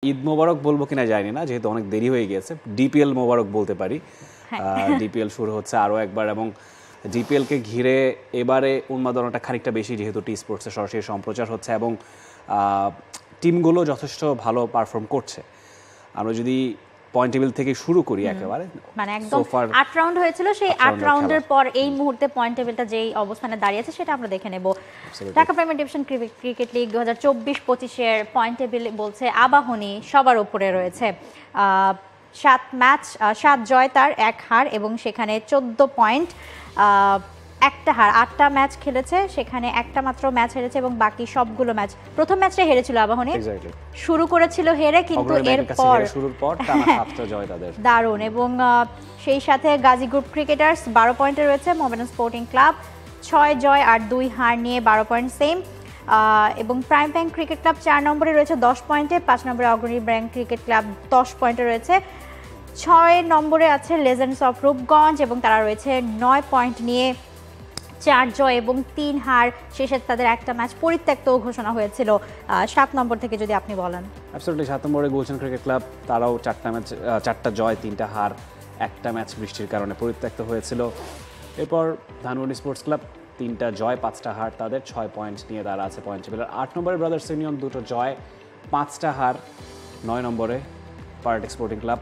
ঈদ মোবারক বলবো কিনা জানি না, যেহেতু অনেক দেরি হয়ে গিয়েছে। ডিপিএল মোবারক বলতে পারি। ডিপিএল শুরু হচ্ছে আরও একবার, এবং ডিপিএলকে ঘিরে এবারে উন্মাদনাটা খানিকটা বেশি, যেহেতু টি স্পোর্টসে সরাসরি সম্প্রচার হচ্ছে এবং টিমগুলো যথেষ্ট ভালো পারফর্ম করছে। আমরা যদি পয়েন্ট টেবিল থেকে শুরু করি একেবারে, মানে একদম 8 রাউন্ড হয়েছিল, সেই 8 রাউন্ডের পর এই মুহূর্তে পয়েন্ট টেবিলটা যেই অবস্থানে দাঁড়িয়ে আছে সেটা আমরা দেখে নেব। Dhaka premier division cricket league 2024-25-এর পয়েন্ট টেবিল বলছে আবাহনী সবার উপরে রয়েছে। 7 জয় তার 1 হার, এবং সেখানে 14 পয়েন্ট, একটা হার। 8টা ম্যাচ খেলেছে, সেখানে একটা মাত্র ম্যাচ হেরেছে এবং বাকি সবগুলো ম্যাচ, প্রথম ম্যাচটা হেরেছিল আবাহনী, শুরু করেছিল হেরে, কিন্তু এরপর শুরুর পর টানা 7টা জয় তাদের, দারুণ। এবং সেই সাথে গাজী গ্রুপ ক্রিকেটার্স 12 পয়েন্টে রয়েছে, মোহামেডান স্পোর্টিং ক্লাব 6 জয় আর 2 হার নিয়ে 12 পয়েন্ট সেম, এবং প্রাইম ব্যাংক ক্রিকেট ক্লাব 4 নম্বরে রয়েছে 10 পয়েন্টে, 5 নম্বরে অগ্রণী ব্যাংক ক্রিকেট ক্লাব 10 পয়েন্টে রয়েছে, 6 নম্বরে আছে লেজেন্ডস অফ রূপগঞ্জ এবং তারা রয়েছে 9 পয়েন্ট নিয়ে, 4 জয় এবং 3 হার। শেষে তাদের একটা ম্যাচ পরিত্যক্ত ঘোষণা হয়েছিল। 7 নম্বর থেকে যদি আপনি বলেন। অ্যাবসলিউটলি 7 নম্বরে গুলশান ক্রিকেট ক্লাব, তারাও 4টা জয় 3টা হার, একটা ম্যাচ বৃষ্টির কারণে পরিত্যক্ত হয়েছিল। এরপর ধানমন্ডি স্পোর্টস ক্লাব 3টা জয় 5টা হার, তাদের 6 পয়েন্ট নিয়ে তারা আছে পয়েন্ট টেবিলের 8 নম্বরে। ব্রাদার্স ইউনিয়ন 2টো জয় 5টা হার। 9 নম্বরে পার্টি স্পোর্টিং ক্লাব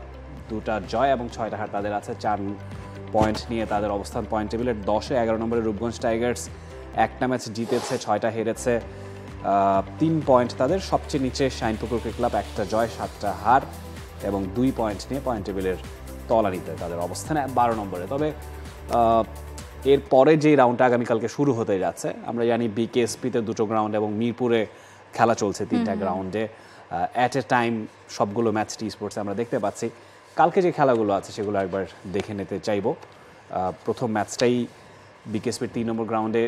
2টা জয় এবং 6টা হার, তাদের আছে 4 পয়েন্ট নিয়ে তাদের অবস্থান পয়েন্ট টেবিলের 10-এ। 11 নম্বরে রূপগঞ্জ টাইগার্স, একটা ম্যাচ জিতেছে, 6টা হেরেছে, 3 পয়েন্ট তাদের। সবচেয়ে নিচে শাইনপুকুর ক্রিকেট ক্লাব, 1টা জয় 7টা হার এবং 2 পয়েন্ট নিয়ে পয়েন্ট টেবিলের তলানিতে তাদের অবস্থানে 12 নম্বরে। তবে এর পরে যে রাউন্ডটা আগামীকালকে শুরু হতে যাচ্ছে, আমরা জানি বিকেএসপিতে 2টো গ্রাউন্ড এবং মিরপুরে খেলা চলছে 3টা গ্রাউন্ডে অ্যাট এ টাইম, সবগুলো ম্যাচ টি স্পোর্টসে আমরা দেখতে পাচ্ছি। কালকে যে খেলাগুলো আছে সেগুলো একবার দেখে নিতে চাইব। প্রথম ম্যাচটাই বিকেএসপির 3 নম্বর গ্রাউন্ডে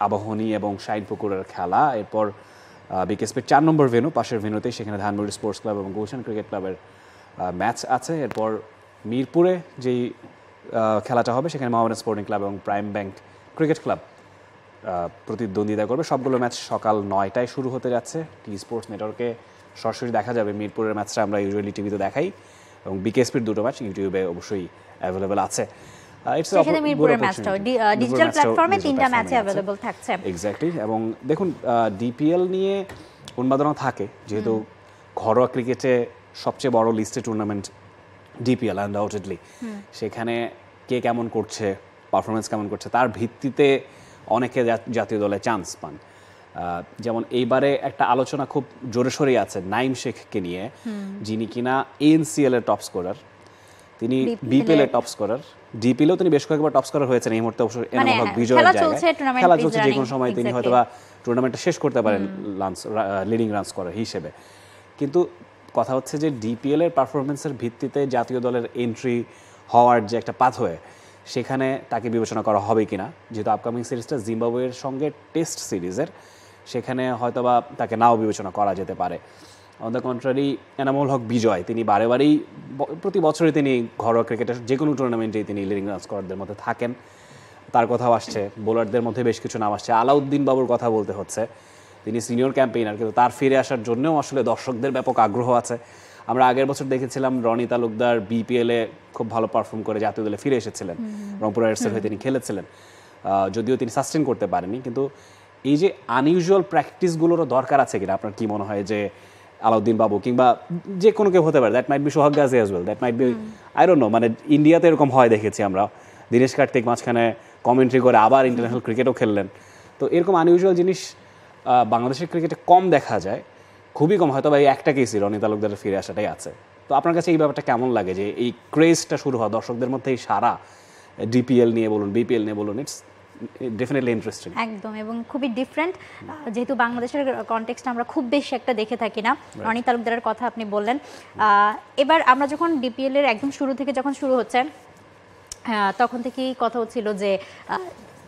আবাহনী এবং শাইনপুকুরের খেলা। এরপর বিকেএসপির 4 নম্বর ভেন্যু, পাশের ভেন্যুতেই, সেখানে ধানমন্ডি স্পোর্টস ক্লাব এবং গুলশান ক্রিকেট ক্লাবের ম্যাচ আছে। এরপর মিরপুরে যেই খেলাটা হবে সেখানে মোহামেডান স্পোর্টিং ক্লাব এবং প্রাইম ব্যাংক ক্রিকেট ক্লাব প্রতিদ্বন্দ্বিতা করবে। সবগুলো ম্যাচ সকাল 9টায় শুরু হতে যাচ্ছে। টি স্পোর্টস নেটওয়ার্কে সরাসরি দেখা যাবে। মিরপুরের ম্যাচটা আমরা ইউজুয়ালি টিভিতে দেখাই, এবং বিকেএসপির 2টো ম্যাচ ইউটিউবে অবশ্যই অ্যাভেলেবল আছে। ডিজিটাল প্ল্যাটফর্মে 3টা ম্যাচে অ্যাভেলেবল থাকছে। এক্স্যাক্টলি। এবং দেখুন, ডিপিএল নিয়ে উন্মাদনা থাকে, যেহেতু ঘরোয়া ক্রিকেটে সবচেয়ে বড় লিস্টে টুর্নামেন্ট ডিপিএল আনডাউটেডলি। সেখানে কে কেমন করছে, পারফরমেন্স কেমন করছে, তার ভিত্তিতে অনেকে জাতীয় দলে চান্স পান। যেমন এইবারে একটা আলোচনা খুব জোরে সোরেই আছে নাইম শেখকে নিয়ে, যিনি কিনা এএনসিএল এর টপ স্কোরার, তিনি বিপিএল এর টপ স্কোরার, ডিপিএলও তিনি বেশ কয়েকবার টপ স্কোরার হয়েছেন। এই মুহূর্তে অবশ্য এনামুল হক বিজয়ের জায়গায় খেলা চলছে, যে কোনো সময় তিনি হয়তোবা টুর্নামেন্টটা শেষ করতে পারেন লিডিং রান স্কোরার হিসেবে। কিন্তু কথা হচ্ছে যে ডিপিএল এর পারফরমেন্সের ভিত্তিতে জাতীয় দলের এন্ট্রি হওয়ার যে একটা পাথওয়ে, সেখানে তাকে বিবেচনা করা হবে কিনা, যেহেতু আপকামিং সিরিজটা জিম্বাবুয়ের সঙ্গে টেস্ট সিরিজের, সেখানে হয়তোবা তাকে নাও বিবেচনা করা যেতে পারে। On the contrary, Enamul Haque বিজয়, তিনি বারেবারেই প্রতি বছরই তিনি ঘরোয়া ক্রিকেটের যে কোনো টুর্নামেন্টেই তিনি লিডিং রান স্কোরারদের মধ্যে থাকেন। তার কথাও আসছে, বোলারদের মধ্যে বেশ কিছু নাম আসছে। আলাউদ্দিন বাবুর কথা বলতে হচ্ছে, তিনি সিনিয়র ক্যাম্পেইনার, কিন্তু তার ফিরে আসার জন্যও আসলে দর্শকদের ব্যাপক আগ্রহ আছে। আমরা আগের বছর দেখেছিলাম রনি তালুকদার বিপিএলে খুব ভালো পারফর্ম করে জাতীয় দলে ফিরে এসেছিলেন, রংপুর রাইডার্সের হয়ে তিনি খেলেছিলেন, যদিও তিনি সাস্টেন করতে পারেননি। কিন্তু এই যে আনইউজুয়াল প্র্যাকটিসগুলোরও দরকার আছে কিনা, আপনার কি মনে হয়? যে আলাউদ্দিন বাবু কিংবা যে কোনো কেউ হতে পারে, that might be Sohag Gazi as well, that might be I don't know, মানে ইন্ডিয়াতে এরকম হয় দেখেছি আমরা, দীনেশ কার্তিক মাঝখানে কমেন্ট্রি করে আবার ইন্টারন্যাশনাল ক্রিকেটও খেললেন। তো এরকম আনইউজুয়াল জিনিস বাংলাদেশের ক্রিকেটে কম দেখা যায়, খুবই কম। হয়তো বা এই একটা কেসই রনি তালুকদারের ফিরে আসাটাই আছে। তো আপনার কাছে এই ব্যাপারটা কেমন লাগে, যে এই ক্রেজটা শুরু হয় দর্শকদের মধ্যে, এই সারা ডিপিএল নিয়ে বলুন, বিপিএল নিয়ে বলুন, ইটস ডেফিনেটলি ইন্টারেস্টিং একদম, এবং খুবই ডিফারেন্ট, যেহেতু বাংলাদেশের কনটেক্সটে আমরা খুব বেশি একটা দেখে থাকি না। রনি তালুকদারের কথা আপনি বললেন। এবার আমরা যখন ডিপিএল এর একদম শুরু থেকে যখন শুরু হচ্ছে, তখন থেকেই কথা হচ্ছিল যে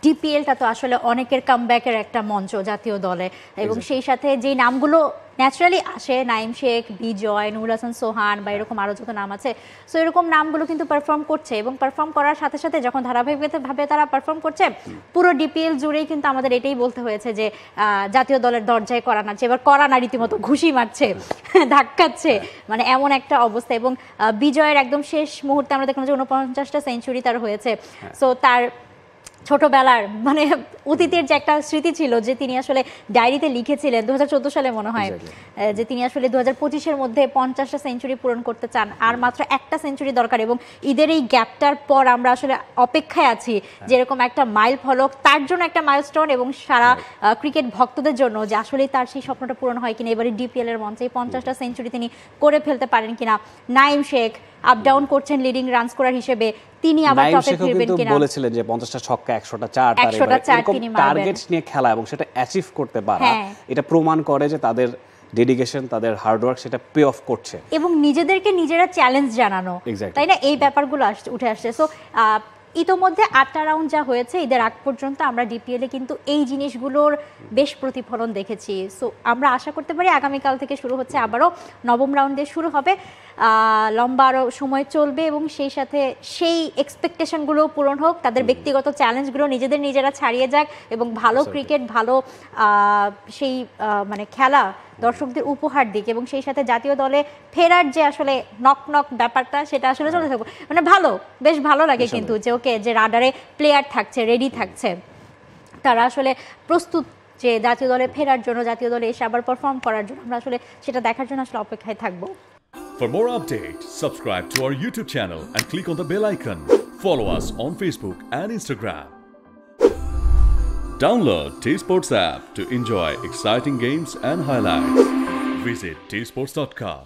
ডিপিএলটা তো আসলে অনেকের কামব্যাকের একটা মঞ্চ জাতীয় দলে, এবং সেই সাথে যে নামগুলো ন্যাচারালি আসে, নাইম শেখ, বিজয়, নুরুল হাসান সোহান বা এরকম আরও যত নাম আছে, সো এরকম নামগুলো কিন্তু পারফর্ম করছে, এবং পারফর্ম করার সাথে সাথে যখন ধারাবাহিকভাবে তারা পারফর্ম করছে, পুরো ডিপিএল জুড়েই কিন্তু আমাদের এটাই বলতে হয়েছে যে জাতীয় দলের দরজায় করা নাড়ছে, এবার করা না রীতিমতো ঘুষি মারছে, ধাক্কাচ্ছে, মানে এমন একটা অবস্থা। এবং বিজয়ের একদম শেষ মুহূর্তে আমরা দেখলাম যে 49টা সেঞ্চুরি তার হয়েছে। সো তার ছোটবেলার মানে অতীতের যে একটা স্মৃতি ছিল, যে তিনি আসলে ডায়েরিতে লিখেছিলেন 2014 সালে মনে হয়, যে তিনি আসলে 2025-এর মধ্যে 50টা সেঞ্চুরি পূরণ করতে চান, আর মাত্র একটা সেঞ্চুরি দরকার। এবং ঈদের এই গ্যাপটার পর আমরা আসলে অপেক্ষায় আছি যেরকম একটা মাইল ফলক, তার জন্য একটা মাইলস্টোন, এবং সারা ক্রিকেট ভক্তদের জন্য যে আসলে তার সেই স্বপ্নটা পূরণ হয় কিনা, এবারে ডিপিএল এর মঞ্চে 50টা সেঞ্চুরি তিনি করে ফেলতে পারেন কিনা। নাইম শেখ আপ ডাউন করছেন লিডিং রান স্কোরার হিসেবে, তিনি আবার টপে ফিরবেন কিনা। বলেছিলেন যে 50টা ছক্কা 100টা চার, তিনি টার্গেট নিয়ে খেলা এবং সেটা অ্যাচিভ করতে পারা, এটা প্রমাণ করে যে তাদের ডেডিকেশন, তাদের হার্ডওয়ার্ক সেটা পে অফ করছে, এবং নিজেদেরকে নিজেরা চ্যালেঞ্জ জানানো, তাই না, এই ব্যাপারগুলো উঠে আসছে। সো ইতোমধ্যে 8টা রাউন্ড যা হয়েছে ঈদের আগ পর্যন্ত, আমরা ডিপিএলে কিন্তু এই জিনিসগুলোর বেশ প্রতিফলন দেখেছি। সো আমরা আশা করতে পারি আগামীকাল থেকে শুরু হচ্ছে, আবারও 9ম রাউন্ড দিয়ে শুরু হবে, লম্বা আরও সময় চলবে, এবং সেই সাথে সেই এক্সপেকটেশনগুলো পূরণ হোক, তাদের ব্যক্তিগত চ্যালেঞ্জগুলো নিজেরা ছাড়িয়ে যাক, এবং ভালো ক্রিকেট, ভালো সেই মানে খেলা দর্শকদের উপহার দিক, এবং সেই সাথে জাতীয় দলে ফেরার যে আসলে নক ব্যাপারটা, সেটা আসলে চলতে থাকবে। মানে বেশ ভালো লাগে কিন্তু যে ওকে, যে রাডারে প্লেয়ার থাকছে, রেডি থাকছে, তারা আসলে প্রস্তুত যে জাতীয় দলে ফেরার জন্য, জাতীয় দলে এসে আবার পারফর্ম করার জন্য। আমরা আসলে সেটা দেখার জন্য আসলে অপেক্ষায় থাকবো। For more updates, subscribe to our YouTube channel and click on the bell icon. Follow us on Facebook and Instagram. Download T-Sports app to enjoy exciting games and highlights. Visit tsports.com.